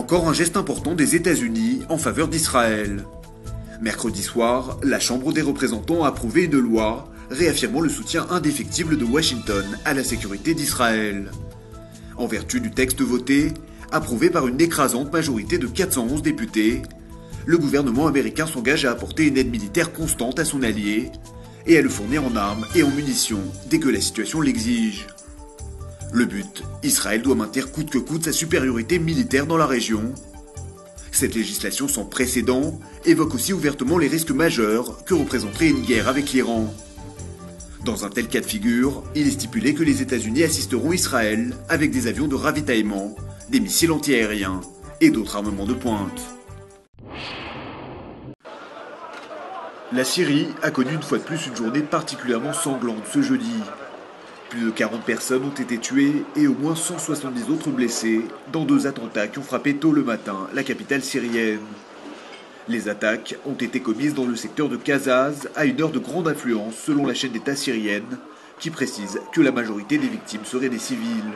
encore un geste important des États-Unis en faveur d'Israël. Mercredi soir, la Chambre des représentants a approuvé une loi réaffirmant le soutien indéfectible de Washington à la sécurité d'Israël. En vertu du texte voté, approuvé par une écrasante majorité de 411 députés, le gouvernement américain s'engage à apporter une aide militaire constante à son allié et à le fournir en armes et en munitions dès que la situation l'exige. Le but, Israël doit maintenir coûte que coûte sa supériorité militaire dans la région. Cette législation sans précédent évoque aussi ouvertement les risques majeurs que représenterait une guerre avec l'Iran. Dans un tel cas de figure, il est stipulé que les États-Unis assisteront Israël avec des avions de ravitaillement, des missiles antiaériens et d'autres armements de pointe. La Syrie a connu une fois de plus une journée particulièrement sanglante ce jeudi. Plus de 40 personnes ont été tuées et au moins 170 autres blessées dans 2 attentats qui ont frappé tôt le matin la capitale syrienne. Les attaques ont été commises dans le secteur de Kazaz à une heure de grande affluence selon la chaîne d'État syrienne qui précise que la majorité des victimes seraient des civils.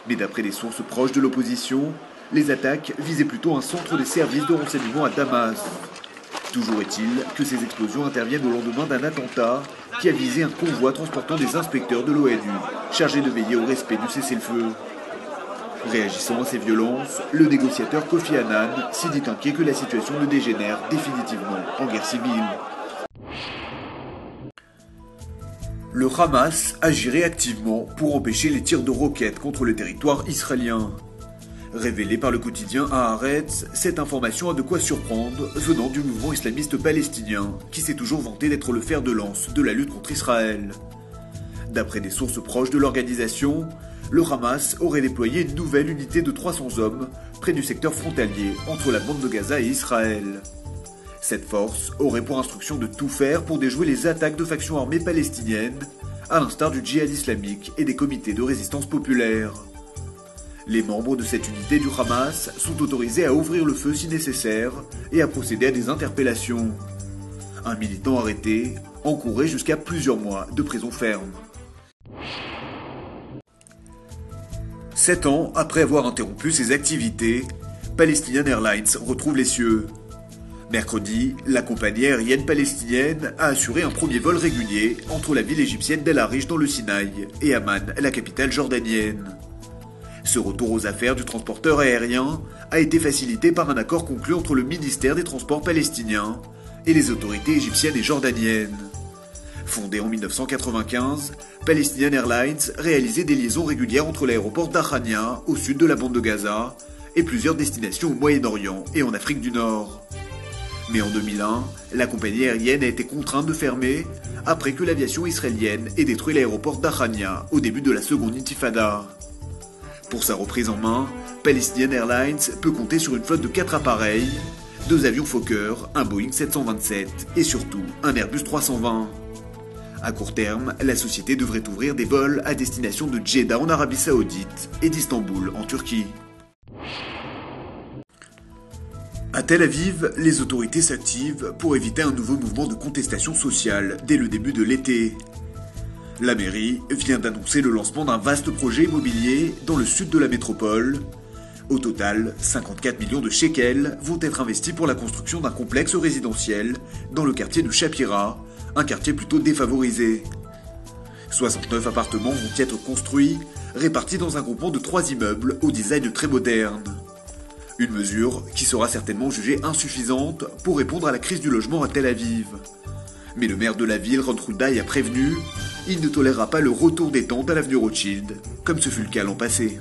Mais d'après des sources proches de l'opposition, les attaques visaient plutôt un centre des services de renseignement à Damas. Toujours est-il que ces explosions interviennent au lendemain d'un attentat qui a visé un convoi transportant des inspecteurs de l'ONU, chargés de veiller au respect du cessez-le-feu. Réagissant à ces violences, le négociateur Kofi Annan s'est dit inquiet que la situation ne dégénère définitivement en guerre civile. Le Hamas agirait activement pour empêcher les tirs de roquettes contre le territoire israélien. Révélée par le quotidien Haaretz, cette information a de quoi surprendre venant du mouvement islamiste palestinien qui s'est toujours vanté d'être le fer de lance de la lutte contre Israël. D'après des sources proches de l'organisation, le Hamas aurait déployé une nouvelle unité de 300 hommes près du secteur frontalier entre la bande de Gaza et Israël. Cette force aurait pour instruction de tout faire pour déjouer les attaques de factions armées palestiniennes, à l'instar du djihad islamique et des comités de résistance populaire. Les membres de cette unité du Hamas sont autorisés à ouvrir le feu si nécessaire et à procéder à des interpellations. Un militant arrêté encourait jusqu'à plusieurs mois de prison ferme. 7 ans après avoir interrompu ses activités, Palestinian Airlines retrouve les cieux. Mercredi, la compagnie aérienne palestinienne a assuré un premier vol régulier entre la ville égyptienne d'El Arish dans le Sinaï et Amman, la capitale jordanienne. Ce retour aux affaires du transporteur aérien a été facilité par un accord conclu entre le ministère des Transports palestinien et les autorités égyptiennes et jordaniennes. Fondée en 1995, Palestinian Airlines réalisait des liaisons régulières entre l'aéroport d'Achania, au sud de la bande de Gaza, et plusieurs destinations au Moyen-Orient et en Afrique du Nord. Mais en 2001, la compagnie aérienne a été contrainte de fermer après que l'aviation israélienne ait détruit l'aéroport d'Achania au début de la seconde intifada. Pour sa reprise en main, Palestinian Airlines peut compter sur une flotte de 4 appareils, 2 avions Fokker, un Boeing 727 et surtout un Airbus 320. À court terme, la société devrait ouvrir des vols à destination de Jeddah en Arabie Saoudite et d'Istanbul en Turquie. À Tel Aviv, les autorités s'activent pour éviter un nouveau mouvement de contestation sociale dès le début de l'été. La mairie vient d'annoncer le lancement d'un vaste projet immobilier dans le sud de la métropole. Au total, 54 millions de shekels vont être investis pour la construction d'un complexe résidentiel dans le quartier de Shapira, un quartier plutôt défavorisé. 69 appartements vont y être construits, répartis dans un groupement de 3 immeubles au design très moderne. Une mesure qui sera certainement jugée insuffisante pour répondre à la crise du logement à Tel Aviv. Mais le maire de la ville, Ron Hulday, a prévenu, il ne tolérera pas le retour des tentes à l'avenue Rothschild, comme ce fut le cas l'an passé.